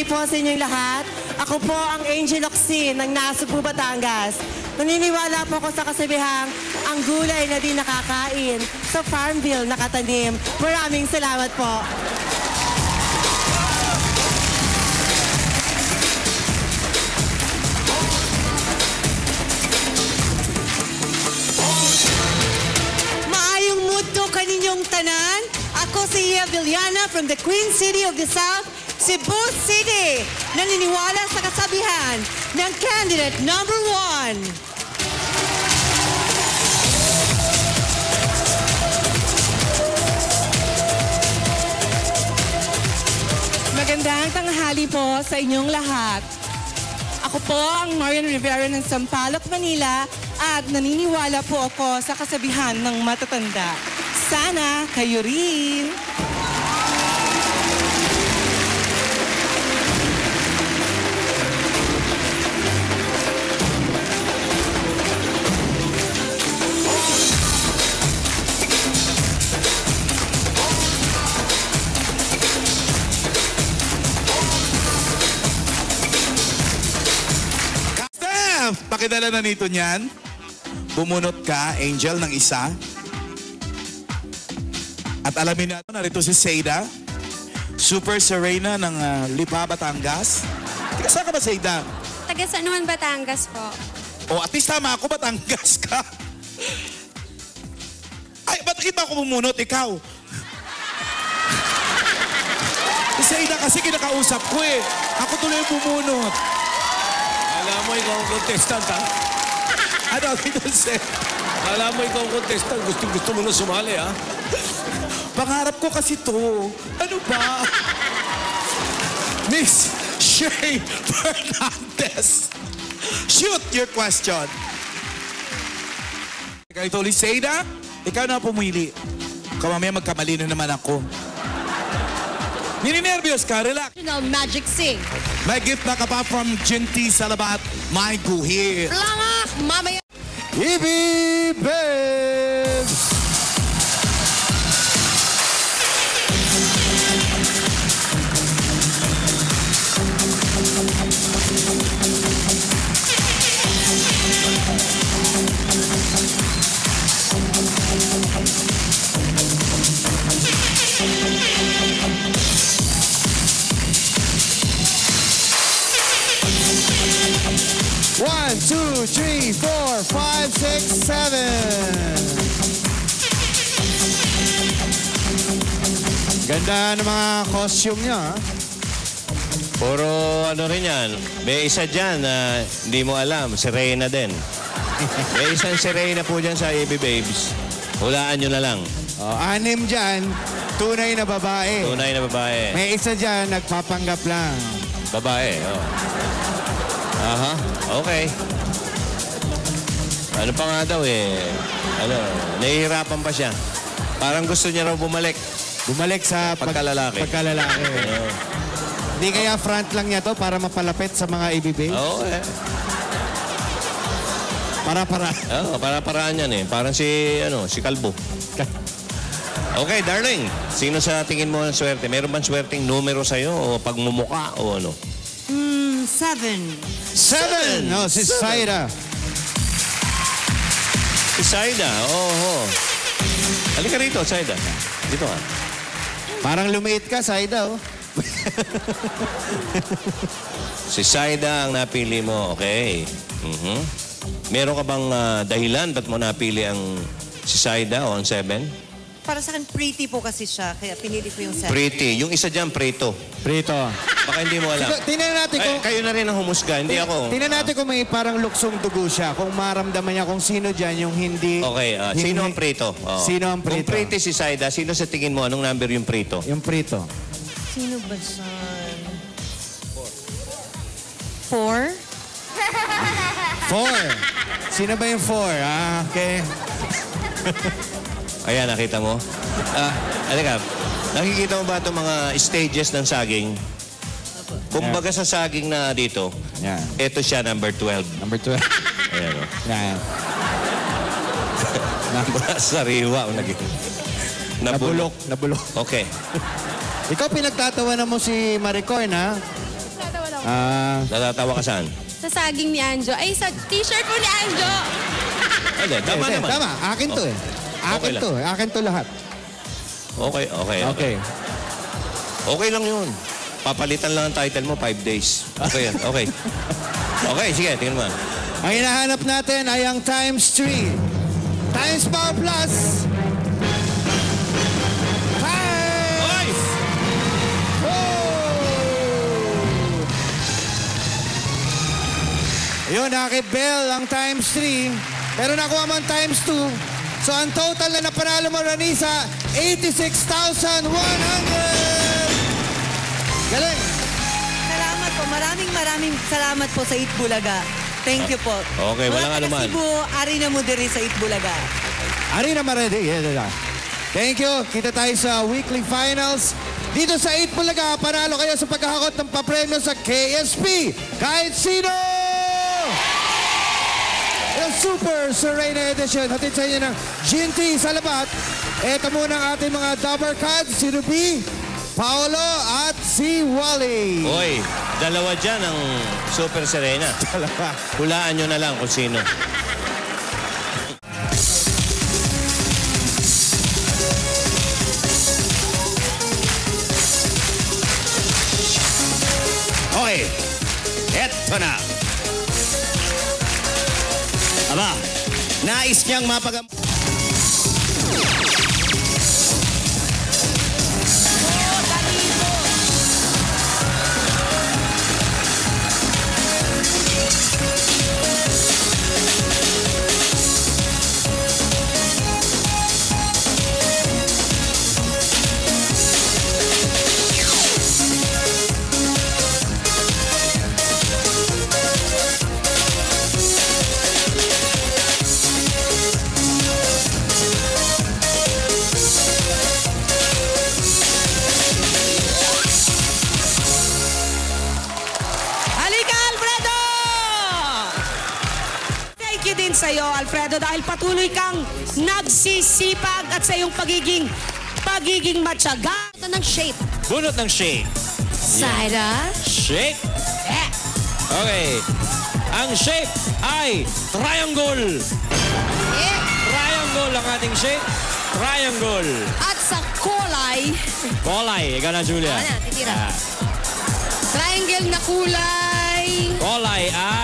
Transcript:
po sa inyong lahat. Ako po ang Angel Oxin ng Nasugbu, Batangas. Naniniwala po ako sa kasabihang ang gulay na di nakakain sa Farmville nakatanim. Maraming salamat po. Maayong mundo kaninyong tanan. Ako si Ia Villana from the Queen City of the South, Cebu City. Naniniwala sa kasabihan ng candidate number 1. Magandang tanghali po sa inyong lahat. Ako po ang Marian Rivera ng Sampaloc, Manila at naniniwala po ako sa kasabihan ng matatanda. Sana kayo rin. Pakidala na nito niyan. Bumunot ka, Angel, ng isa. At alamin natin, narito si Seida. Super Serena ng Lipa, Batangas. Tiga saan ka ba, Seida? Taga San Juan, Batangas po. O, at least tama ako, Batangas ka. Ay, ba't kita ako bumunot? Ikaw. Si Seida kasi kinakausap ko eh. Ako tuloy yung bumunot. Alam mo ikaw ang contestant, ha? Ano, Pinonse? Alam mo ikaw ang contestant. Gusto mo na sumali, ha? Pangarap ko kasi to. Ano ba? Miss Shay Fernandez. Shoot your question. Ikaw ito ulit, Seida. Ikaw na pumili. Mamaya magkamali na naman ako. Nininervyos ka, relax. Magic Sing. May gift na ka pa from Jinty Salabat, my guhit. Planga, mamaya. Ibi Babes! One, two, three, four, five, six, seven. Ganda ng mga costume niya, ha? Puro ano rin yan. May isa dyan na hindi mo alam. Si Reyna din. May isang si Reyna po dyan sa AB Babes. Hulaan nyo na lang. Oh, 6 dyan, tunay na babae. Tunay na babae. May isa dyan, nagpapanggap lang. Babae, oh. Aha, okay. Ano pa nga daw eh. Ano, nahihirapan pa siya. Parang gusto niya raw bumalik. Bumalik sa Pagkalalaki. Pagkalalaki. Hindi kaya front lang niya to para mapalapit sa mga ABB? Oo, eh. Para-para. Oo, para-paraan yan eh. Parang si Kalbo. Okay, darling. Sino sa tingin mo ang swerte? Meron bang swerteng numero sa'yo o pagmumuka o ano? 7. No, si Saida. Si Saida, oo. Halika rito, Saida. Dito ka. Parang lumiit ka, Saida, oh. Si Saida ang napili mo, okay. Meron ka bang dahilan ba't mo napili ang si Saida o ang 7? Para sa akin, pretty po kasi siya. Kaya pinili ko yung 7. Pretty. Yung isa dyan, Preto. Prito. Baka hindi mo alam. Tingnan natin kung... Kayo na rin ang humusga, hindi ako. Tingnan natin kung may parang luksong dugo siya. Kung maramdaman niya kung sino dyan yung hindi... Okay, sino ang Preto? Oh. Sino ang Preto? Kung pretty si Saida, sino sa tingin mo? Anong number yung Preto? Yung Prito. Sino ba siya? 4? 4. Sino ba yung 4? Ah, okay. Ayan, nakita mo? Halika, nakikita mo ba itong mga stages ng saging? Kumbaga sa saging na dito, Yan. ito siya, number 12. Number 12. Ayan o. Yan. Sariwa. Nabulok. Nabulok. Okay. Ikaw pinagtatawanan mo si Maricoy, ha? Natatawa ka saan? Sa saging ni Anjo. Ay, sa t-shirt po ni Anjo. Hindi, tama Hindi, naman. Tama, akin to eh. Akin lang. to eh. Akin to lahat. Okay. Okay lang yun. Papalitan lang ang title mo, 5 days. Okay yan, okay. Okay, sige, tingnan mo. Ang hinahanap natin ay ang times 3. Times Power Plus. Times! Yun, nakakit Bell ang times 3. Pero nakuha mo ang times 2. So ang total na napanalo mo, Ranisa, 86,100! Galing! Salamat po. Maraming salamat po sa Itbulaga. Thank you po. Okay, walang Mga anuman. taga-Cebu, ari na mo diri sa Itbulaga. Arina Marede. Thank you. Kita tayo sa weekly finals. Dito sa 8 Bulaga, panalo kayo sa pagkahakot ng papremyo sa KSP. Kahit sino! Yung Super Serena Edition. Hatid sa inyo ng Ginty sa labat. Ito muna ang ating mga Dabber Cards. Si Ruby, Paolo at si Wally. Hoy, dalawa dyan ang Super Serena. Hulaan nyo na lang kung sino. Okay, eto na. Aba, nais niyang mapagam... Halika, Alfredo! Thank you din sa'yo, Alfredo, dahil patuloy kang nagsisipag at sa iyong pagiging matyaga. Ito ng shape. Bunot ng shake. Saira. Shake. Okay. Ang shape ay triangle. Triangle ang ating shape. Triangle. At sa kulay. Kolay. Ikaw na, Julia. Ano, titira. Triangle na kulay. Kolay ay